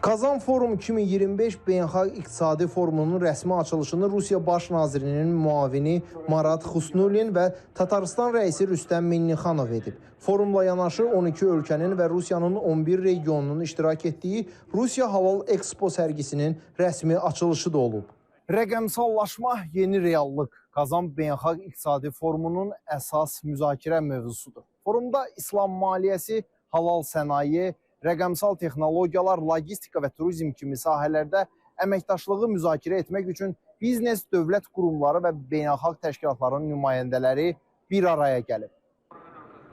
Kazan Forum 2025 Beynəlxalq İqtisadi Forumunun rəsmi açılışını Rusiya Baş Nazirinin müavini Marat Xusnulin və Tataristan rəisi Rüstəm Minnixanov edib. Forumla yanaşı 12 ölkənin və Rusiyanın 11 regionunun iştirak etdiyi Rusiya Halal Expo sərgisinin rəsmi açılışı da olub. Rəqəmsallaşma yeni reallıq. Kazan Beynəlxalq İqtisadi Forumunun əsas müzakirə mövzusudur. Forumda İslam maliyyəsi, halal sənaye, rəqəmsal texnologiyalar, logistika və turizm kimi sahələrdə əməkdaşlığı müzakirə etmək üçün biznes, dövlət qurumları və beynəlxalq təşkilatların nümayəndələri bir araya gəlib.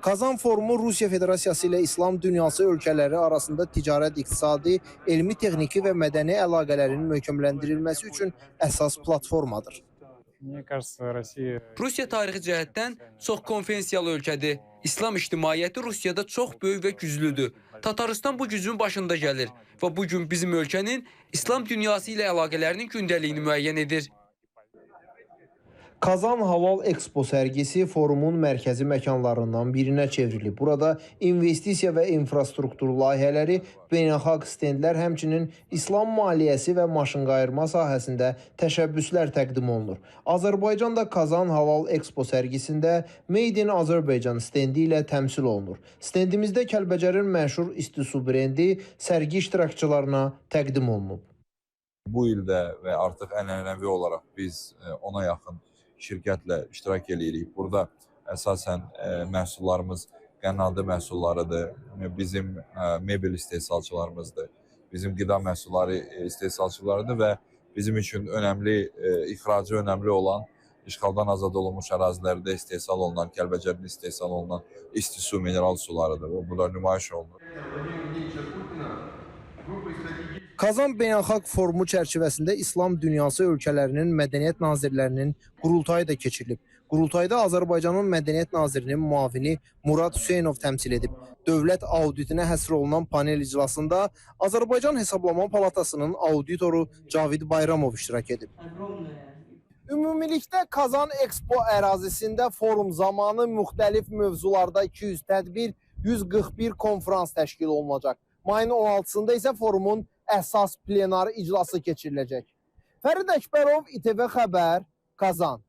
Kazan Forumu Rusiya Federasiyası ilə İslam dünyası ölkələri arasında ticarət, iqtisadi, elmi, texniki və mədəni əlaqələrin möhkəmləndirilməsi üçün əsas platformadır. Rusiya tarixi cəhətdən çox konfensiyalı ölkədir. İslam ictimaiyyəti Rusiyada çox böyük və güclüdür. Tataristan bu gücün başında gəlir və bugün bizim ölkənin İslam dünyası ilə əlaqələrinin gündəliyini müəyyən edir. Kazan Halal Expo sərgisi forumun mərkəzi məkanlarından birinə çevrilib. Burada investisiya və infrastruktur layihələri, beynəlxalq stendlər, həmçinin İslam maliyyəsi və maşınqayırma sahəsində təşəbbüslər təqdim olunur. Azərbaycan da Kazan Halal Expo sərgisində Made in Azerbaijan stendi ilə təmsil olunur. Stendimizdə Kəlbəcərin məşhur istisu brendi sərgi iştirakçılarına təqdim olunub. Bu ildə və artıq ənənəvi olaraq biz ona yaxın şirkətlə iştirak edirik. Burada əsasən məhsullarımız qənadı məhsullarıdır, bizim mebel istehsalçılarımızdır, bizim qida məhsulları istehsalçılarıdır və bizim üçün ixracı önəmli olan işğaldan azad olunmuş ərazilərdə istehsal olunan, Kəlbəcərin istehsal olunan istisu mineral sularıdır. Bunlar nümayiş olunur. Kazan Beynəlxalq Forumu çərçivəsində İslam dünyası ölkələrinin mədəniyyət nazirlərinin qurultayı da keçirilib. Qurultayda Azərbaycanın mədəniyyət nazirinin müavini Murad Hüseynov təmsil edib. Dövlət auditinə həsr olunan panel iclasında Azərbaycan Hesablama Palatasının auditoru Cavid Bayramov iştirak edib. Ümumilikdə Kazan Expo ərazisində forum zamanı müxtəlif mövzularda 200 tədbir, 141 konferans təşkil olunacaq. Mayın 16-sında isə forumun əsas plenar iclası keçiriləcək. Fərid Əkbərov, İTV Xəbər, Kazan.